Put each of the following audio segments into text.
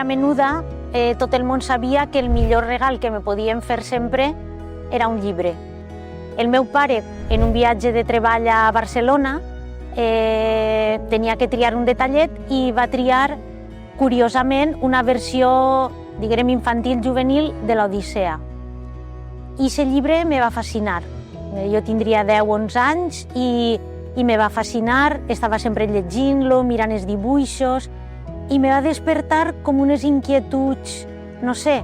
menuda tot el món sabia que el millor regal que me podien fer sempre era un llibre. El meu pare, en un viatge de treball a Barcelona, tenia que triar un detallet i va triar, curiosament, una versió, diguem, infantil-juvenil de l'Odissea. I aquest llibre me va fascinar. Jo tindria 10-11 anys i me va fascinar, estava sempre llegint-lo, mirant els dibuixos, i me va despertar com unes inquietuds, no sé,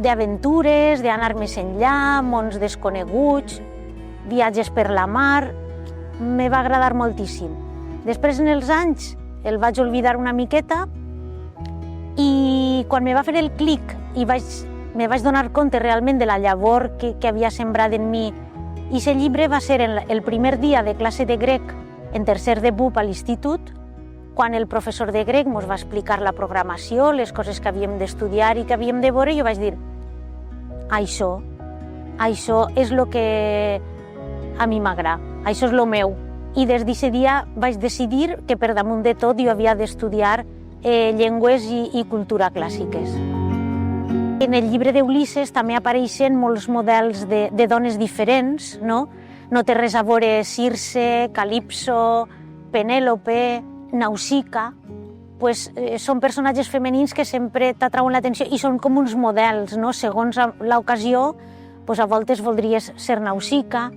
d'aventures, d'anar més enllà, mons desconeguts, viatges per la mar. Me va agradar moltíssim. Després, en els anys, el vaig oblidar una miqueta i quan me va fer el clic i me vaig donar compte realment de la llavor que havia sembrat en mi, i aquest llibre va ser el primer dia de classe de grec en tercer de BUP a l'institut, quan el professor de grec ens va explicar la programació, les coses que havíem d'estudiar i que havíem de veure, i jo vaig dir, això és el que a mi m'agrada, això és el meu. I des d'aquest dia vaig decidir que per damunt de tot jo havia d'estudiar llengües i cultura clàssiques. En el llibre d'Ulisses també apareixen molts models de dones diferents, no? No té res a veure Circe, Calipso, Penèlope, Nausica. Són personatges femenins que sempre t'atrauen l'atenció i són com uns models, no? Segons l'ocasió, a voltes voldries ser Nausica,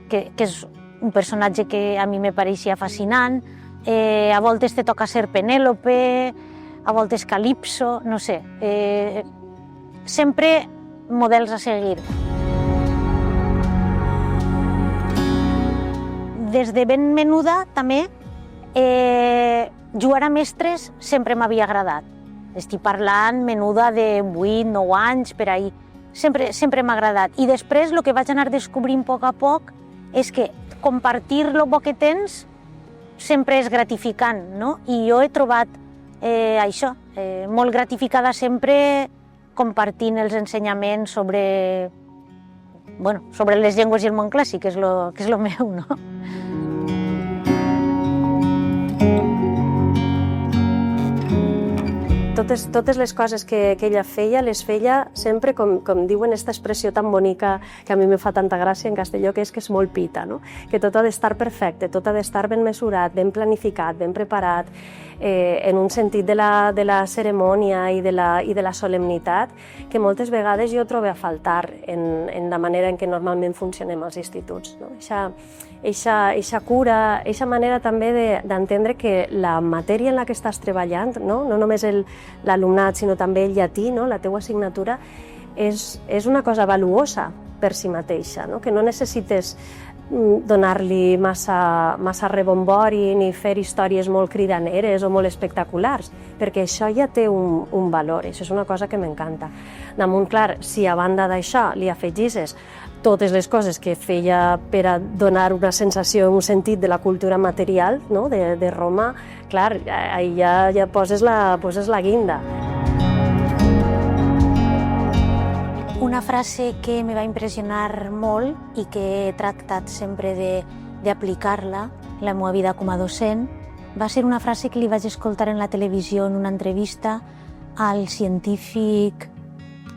que és un personatge que a mi me pareixia fascinant, a voltes te toca ser Penèlope, a voltes Calipso, no sé. Sempre models a seguir. Des de ben menuda, també, jugar a mestres sempre m'havia agradat. Estic parlant menuda de 8-9 anys, per ahí. Sempre m'ha agradat. I després el que vaig anar descobrint a poc és que compartir el bo que tens sempre és gratificant, no? I jo he trobat això, molt gratificada sempre compartint els ensenyaments sobre les llengües i el món clàssic, que és el meu, no? Totes les coses que ella feia, les feia sempre, com diuen aquesta expressió tan bonica que a mi me fa tanta gràcia en castelló, que és molt pita, no? Que tot ha d'estar perfecte, tot ha d'estar ben mesurat, ben planificat, ben preparat, en un sentit de la cerimònia i de la solemnitat, que moltes vegades jo trobo a faltar en la manera en què normalment funcionem als instituts. Eixa cura, eixa manera també d'entendre que la matèria en la que estàs treballant, no només l'alumnat, sinó també el llatí, la teua assignatura, és una cosa valuosa per si mateixa, que no necessites donar-li massa rebombori ni fer històries molt cridaneres o molt espectaculars, perquè això ja té un valor, això és una cosa que m'encanta. Damunt, clar, si a banda d'això li afegisses totes les coses que feia per a donar una sensació, un sentit de la cultura material de Roma, clar, ahí ja poses la guinda. Una frase que me va impressionar molt i que he tractat sempre d'aplicar-la en la meva vida com a docent va ser una frase que li vaig escoltar en la televisió en una entrevista al científic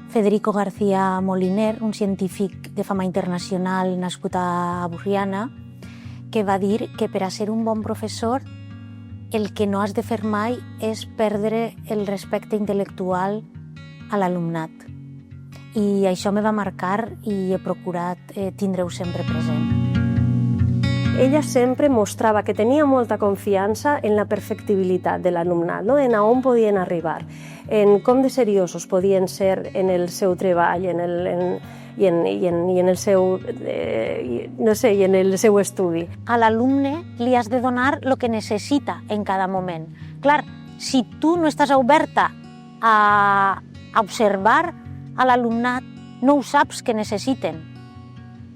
Federico García Moliner, un científic de fama internacional nascut a Borriana, que va dir que per a ser un bon professor el que no has de fer mai és perdre el respecte intel·lectual a l'alumnat. I això me va marcar i he procurat tindre-ho sempre present. Ella sempre mostrava que tenia molta confiança en la perfectibilitat de l'alumnat, en on podien arribar, en com de seriosos podien ser en el seu treball i en el seu estudi. A l'alumne li has de donar el que necessita en cada moment. Clar, si tu no estàs oberta a observar a l'alumnat, no ho saps que necessiten.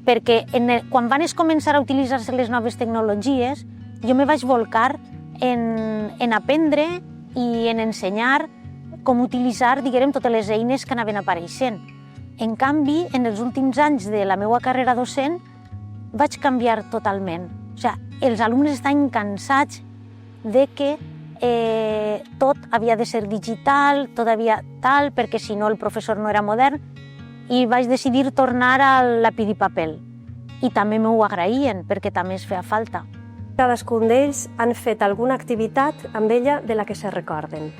Perquè quan van començar a utilitzar-se les noves tecnologies, jo me vaig volcar en aprendre i en ensenyar com utilitzar, diguem, totes les eines que anaven apareixent. En canvi, en els últims anys de la meva carrera docent, vaig canviar totalment. O sigui, els alumnes estan cansats de que tot havia de ser digital, tot havia tal, perquè si no el professor no era modern, i vaig decidir tornar al lápiz i paper. I també m'ho agraïen, perquè també es feia falta. Cadascun d'ells han fet alguna activitat amb ella de la que se recorden.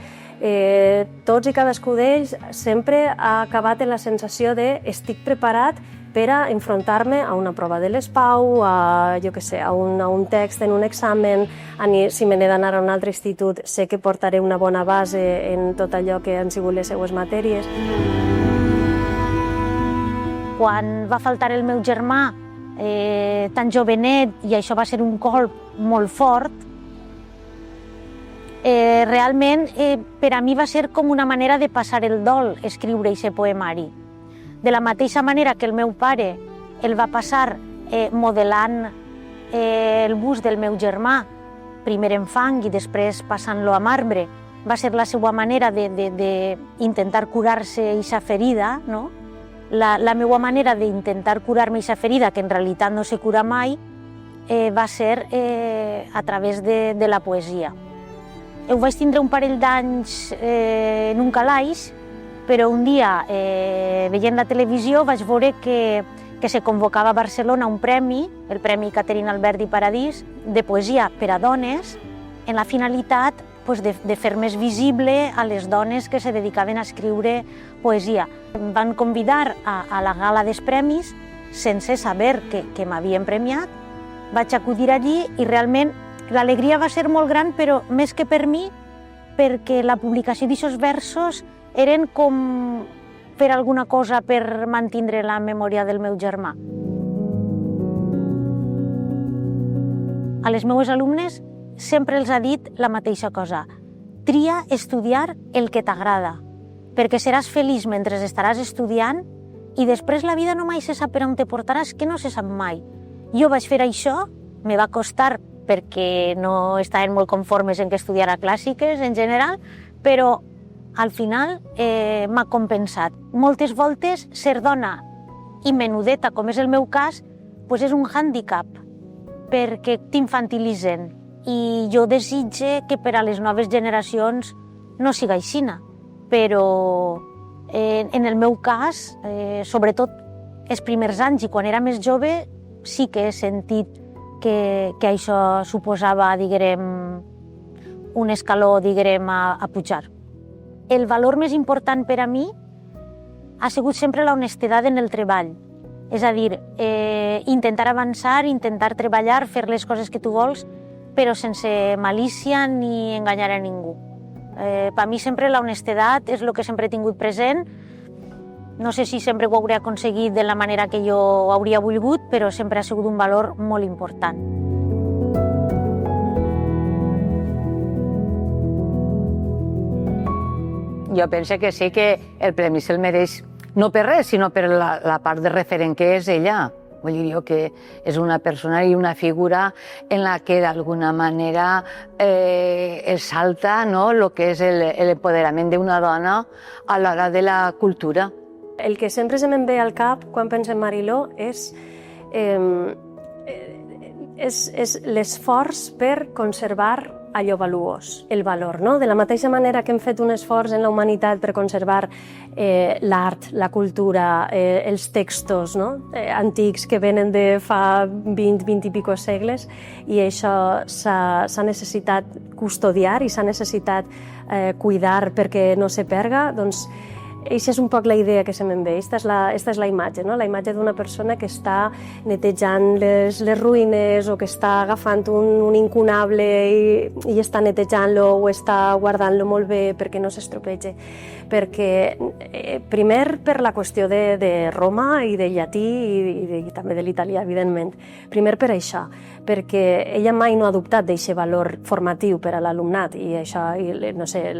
Tots i cadascú d'ells sempre ha acabat en la sensació de estic preparat per a enfrontar-me a una prova de l'ESPAU, a un text en un examen, si me n'he d'anar a un altre institut, sé que portaré una bona base en tot allò que han sigut les seues matèries. Quan va faltar el meu germà, tan jovenet, i això va ser un colp molt fort, realment per a mi va ser com una manera de passar el dol, escriure aquest poemari. De la mateixa manera que el meu pare el va passar modelant el bust del meu germà, primer en fang i després passant-lo a marbre, va ser la seva manera d'intentar curar-se aquesta ferida, no? La meva manera d'intentar curar-me aquesta ferida, que en realitat no se cura mai, va ser a través de la poesia. Ho vaig tindre un parell d'anys en un calaix, però un dia, veient la televisió, vaig veure que se convocava a Barcelona un premi, el Premi Caterina Albert i Paradís, de poesia per a dones, en la finalitat de fer més visible a les dones que se dedicaven a escriure poesia. Em van convidar a la gala dels premis sense saber que m'havien premiat. Vaig acudir allí i realment l'alegria va ser molt gran, però més que per mi, perquè la publicació d'aquests versos eren com fer alguna cosa per mantindre la memòria del meu germà. A les meves alumnes sempre els ha dit la mateixa cosa. Tria estudiar el que t'agrada, perquè seràs feliç mentre estaràs estudiant i després la vida no mai se sap per on te portaràs, que no se sap mai. Jo vaig fer això, me va costar perquè no estaven molt conformes en que estudiara clàssiques en general, però al final m'ha compensat. Moltes voltes ser dona i menudeta, com és el meu cas, és un hàndicap, perquè t'infantilitzen. I jo desitge que per a les noves generacions no siga aixina, però en el meu cas, sobretot els primers anys i quan era més jove, sí que he sentit que això suposava, diguem, un escaló, diguem, a pujar. El valor més important per a mi ha sigut sempre la honestedat en el treball. És a dir, intentar avançar, intentar treballar, fer les coses que tu vols, però sense malícia ni enganyar a ningú. Per mi sempre la honestedat és el que sempre he tingut present. No sé si sempre ho hauré aconseguit de la manera que jo hauria volgut, però sempre ha sigut un valor molt important. Jo penso que sí que el premi se'l mereix, no per res, sinó per la part de referent que és ella. Vull dir jo que és una persona i una figura en la que d'alguna manera es salta el que és l'empoderament d'una dona a l'hora de la cultura. El que sempre se me'n ve al cap quan penso en Mariló és l'esforç per conservar allò valuós, el valor. No? De la mateixa manera que hem fet un esforç en la humanitat per conservar l'art, la cultura, els textos antics que venen de fa 20 i pico segles, i això s'ha necessitat custodiar i s'ha necessitat cuidar perquè no se perga, doncs aquesta és un poc la idea que se me'n ve, aquesta és la imatge, no? La imatge d'una persona que està netejant les ruïnes o que està agafant un incunable i està netejant-lo o està guardant-lo molt bé perquè no s'estropege. Perquè, primer, per la qüestió de Roma i de llatí i també de l'italià, evidentment. Primer per això, perquè ella mai no ha dubtat d'aquest valor formatiu per a l'alumnat i això, no sé,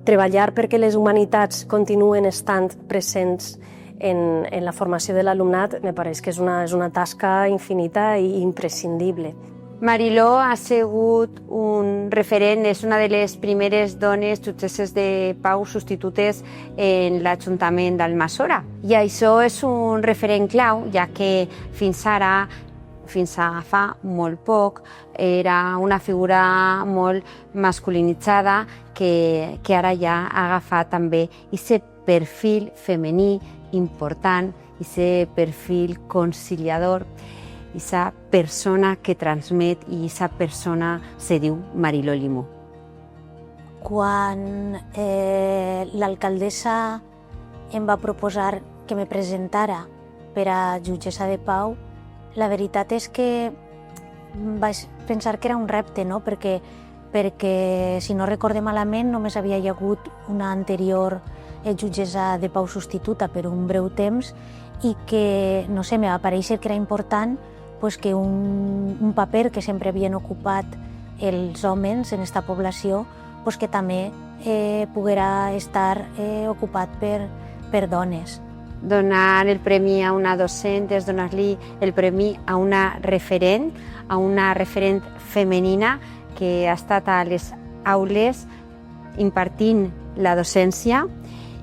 treballar perquè les humanitats continuen estant presents en la formació de l'alumnat me pareix que és una tasca infinita i imprescindible. Mariló ha sigut un referent, és una de les primeres dones jutgesses de pau substitutes en l'Ajuntament d'Almassora. I això és un referent clau, ja que fins ara fins a fa molt poc era una figura molt masculinitzada que ara ja ha agafat també aquest perfil femení important, aquest perfil conciliador, aquesta persona que transmet i aquesta persona se diu Mariló Limó. Quan l'alcaldessa em va proposar que me presentara per a jutgessa de pau, la veritat és que vaig pensar que era un repte, no? perquè si no recorde malament només havia hagut una anterior jutgessa de pau substituta per un breu temps i que, no sé, me va parèixer que era important pues, que un paper que sempre havien ocupat els homes en esta població pues, que també poguera estar ocupat per dones. Donar el premi a una docent és donar-li el premi a una referent femenina que ha estat a les aules impartint la docència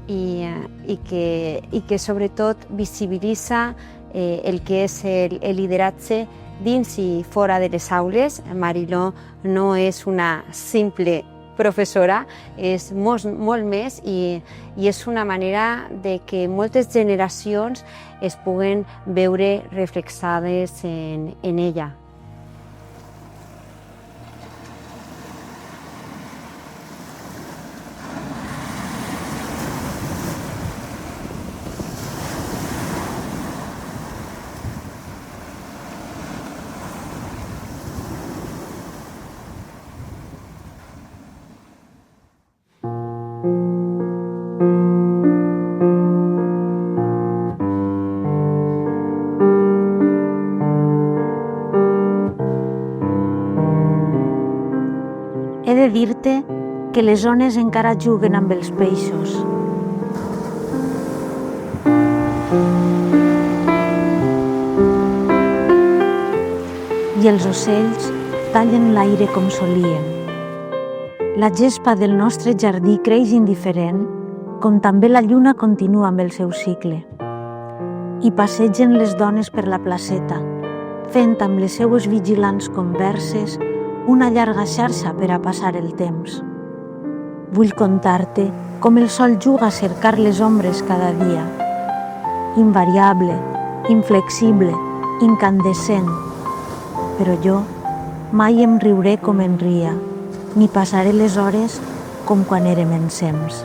i que sobretot visibilitza el que és el lideratge dins i fora de les aules. Mariló no és una simple professora, és molt més i és una manera de que moltes generacions es puguen veure reflexades en ella. He de dir-te que les ones encara juguen amb els peixos. I els ocells tallen l'aire com solien. La gespa del nostre jardí creix indiferent, com també la lluna continua amb el seu cicle. I passegen les dones per la placeta, fent amb les seues vigilants converses una llarga xarxa per a passar el temps. Vull contar-te com el sol juga a cercar les ombres cada dia. Invariable, inflexible, incandescent. Però jo mai em riuré com en ria, ni passaré les hores com quan érem ensems.